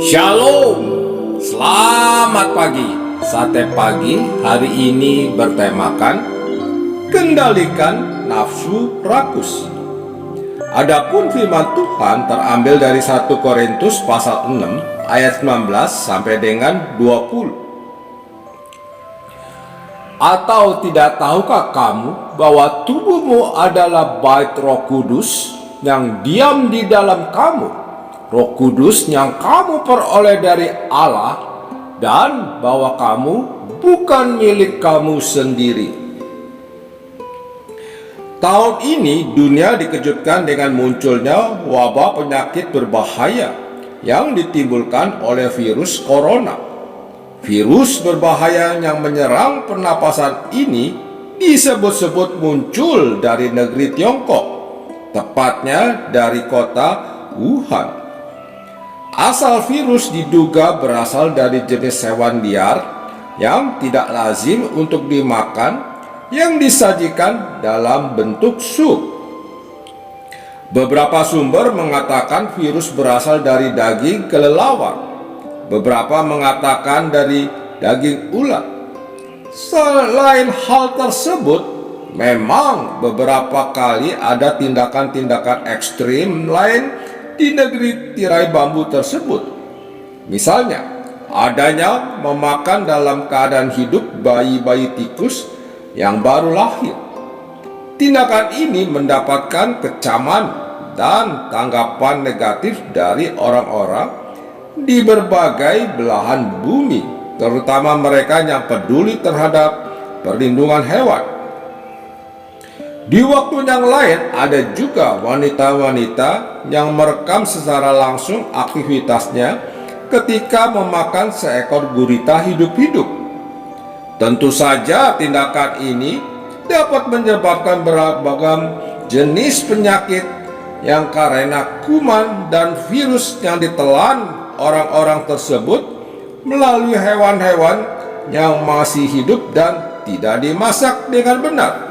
Shalom, selamat pagi. Sate pagi hari ini bertemakan kendalikan nafsu rakus. Adapun firman Tuhan terambil dari 1 Korintus pasal 6 ayat 19 sampai dengan 20. Atau tidak tahukah kamu bahwa tubuhmu adalah bait Roh Kudus yang diam di dalam kamu, Roh Kudus yang kamu peroleh dari Allah, dan bahwa kamu bukan milik kamu sendiri. Tahun ini dunia dikejutkan dengan munculnya wabah penyakit berbahaya yang ditimbulkan oleh virus corona. Virus berbahaya yang menyerang pernapasan ini disebut-sebut muncul dari negeri Tiongkok, tepatnya dari kota Wuhan. Asal virus diduga berasal dari jenis hewan liar yang tidak lazim untuk dimakan, yang disajikan dalam bentuk sup. Beberapa sumber mengatakan virus berasal dari daging kelelawar, beberapa mengatakan dari daging ulat. Selain hal tersebut, memang beberapa kali ada tindakan-tindakan ekstrim lain di negeri tirai bambu tersebut. Misalnya, adanya memakan dalam keadaan hidup bayi-bayi tikus yang baru lahir. Tindakan ini mendapatkan kecaman dan tanggapan negatif dari orang-orang di berbagai belahan bumi, terutama mereka yang peduli terhadap perlindungan hewan. Di waktu yang lain ada juga wanita-wanita yang merekam secara langsung aktivitasnya ketika memakan seekor gurita hidup-hidup. Tentu saja tindakan ini dapat menyebabkan berbagai jenis penyakit yang karena kuman dan virus yang ditelan orang-orang tersebut melalui hewan-hewan yang masih hidup dan tidak dimasak dengan benar.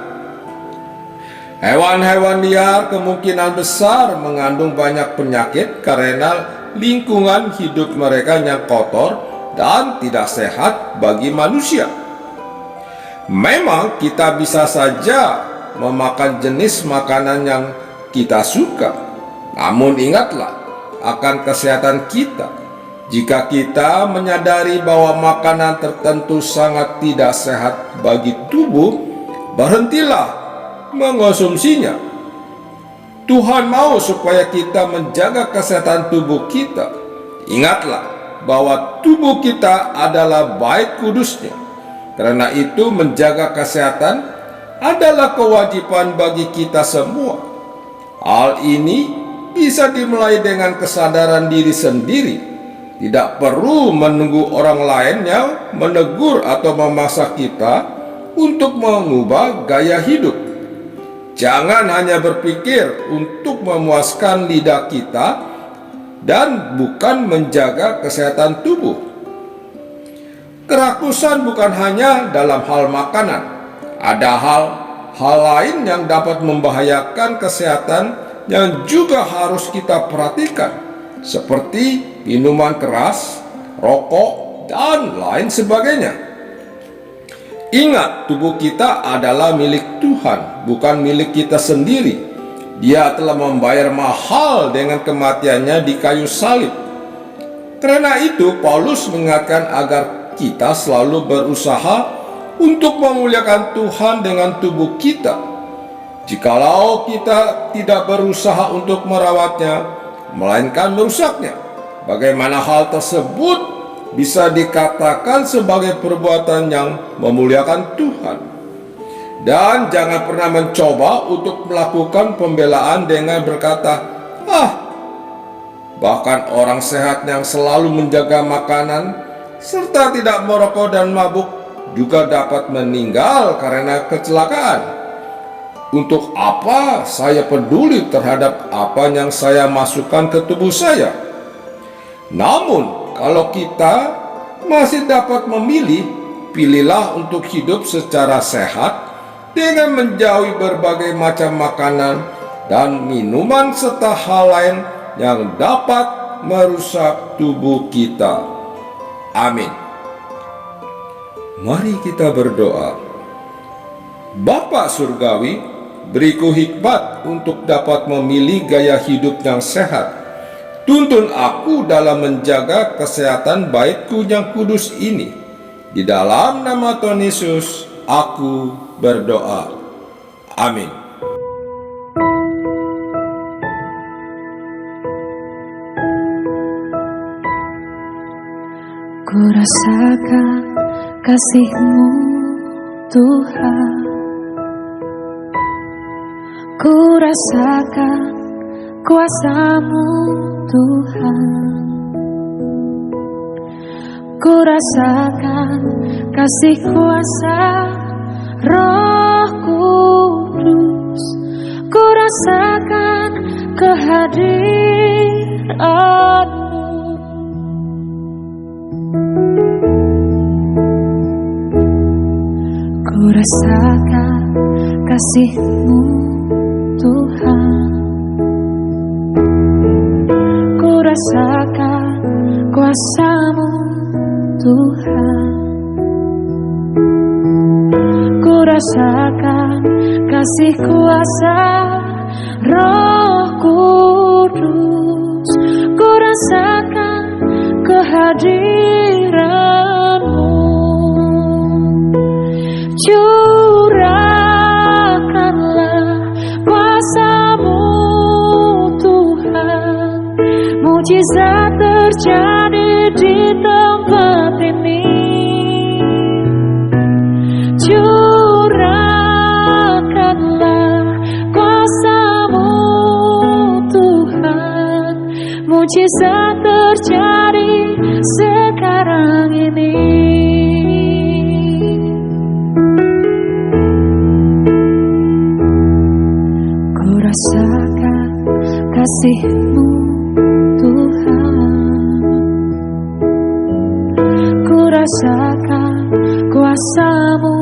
Hewan-hewan liar kemungkinan besar mengandung banyak penyakit karena lingkungan hidup mereka yang kotor dan tidak sehat bagi manusia. Memang kita bisa saja memakan jenis makanan yang kita suka, namun ingatlah akan kesehatan kita. Jika kita menyadari bahwa makanan tertentu sangat tidak sehat bagi tubuh, berhentilah mengonsumsinya. Tuhan mau supaya kita menjaga kesehatan tubuh kita. Ingatlah bahwa tubuh kita adalah bait kudusnya. Karena itu menjaga kesehatan adalah kewajiban bagi kita semua. Hal ini bisa dimulai dengan kesadaran diri sendiri. Tidak perlu menunggu orang lain yang menegur atau memaksa kita untuk mengubah gaya hidup. Jangan hanya berpikir untuk memuaskan lidah kita dan bukan menjaga kesehatan tubuh. Kerakusan bukan hanya dalam hal makanan. Ada hal lain yang dapat membahayakan kesehatan yang juga harus kita perhatikan, seperti minuman keras, rokok, dan lain sebagainya. Ingat, tubuh kita adalah milik Tuhan, bukan milik kita sendiri. Dia telah membayar mahal dengan kematiannya di kayu salib. Karena itu, Paulus mengingatkan agar kita selalu berusaha untuk memuliakan Tuhan dengan tubuh kita. Jikalau kita tidak berusaha untuk merawatnya, melainkan merusaknya, bagaimana hal tersebut bisa dikatakan sebagai perbuatan yang memuliakan Tuhan? Dan jangan pernah mencoba untuk melakukan pembelaan dengan berkata, bahkan orang sehat yang selalu menjaga makanan serta tidak merokok dan mabuk juga dapat meninggal karena kecelakaan. Untuk apa saya peduli terhadap apa yang saya masukkan ke tubuh saya? Namun kalau kita masih dapat memilih, pilihlah untuk hidup secara sehat dengan menjauhi berbagai macam makanan dan minuman serta hal lain yang dapat merusak tubuh kita. Amin. Mari kita berdoa. Bapa Surgawi, beriku hikmat untuk dapat memilih gaya hidup yang sehat. Tuntun aku dalam menjaga kesehatan baitku yang kudus ini. Di dalam nama Tuhan Yesus, aku berdoa. Amin. Ku rasakan kasih-Mu, Tuhan. Ku rasakan kuasa-Mu, Tuhan. Ku rasakan kasih kuasa Roh Kudus. Ku rasakan kehadiran-Mu. Ku rasakan kasih-Mu, Tuhan. Ku rasakan kuasa-Mu, Tuhan. Ku rasakan kasih kuasa Roh Kudus. Ku rasakan kehadiran-Mu. Curahkanlah kuasa-Mu, Tuhan. Mujizat terjadi di tempat ini. Curahkanlah kuasa-Mu, Tuhan. Mujizat terjadi sekarang ini. Ku rasakan kasih-Mu, Tuhan. Ku rasakan kuasa-Mu,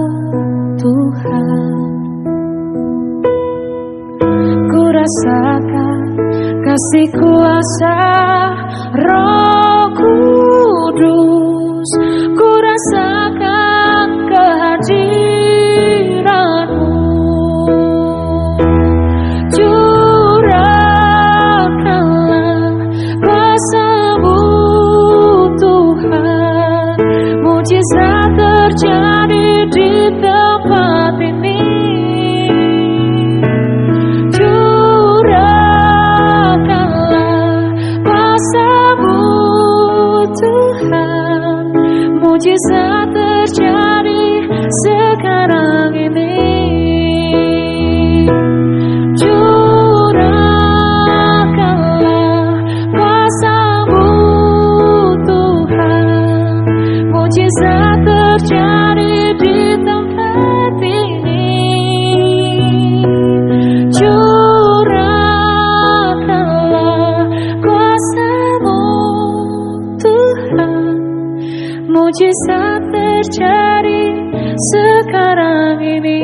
Tuhan. Ku rasakan kasih kuasa Roh Kudus. Ku rasakan kehadiran-Mu. Curahkanlah kuasa-Mu, Tuhan. Mujizat terjadi di tempat ini. Curahkanlah kuasa-Mu, Tuhan. Mujizat terjadi sekarang ini. Curahkanlah kuasa-Mu, Tuhan. Mujizat terjadi di tempat ini. Curahkanlah kuasa-Mu, Tuhan. Mujizat terjadi sekarang ini.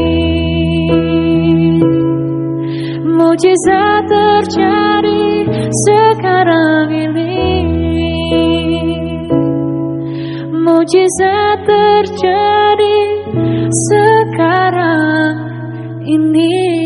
Mujizat terjadi sekarang ini. Mujizat terjadi sekarang ini.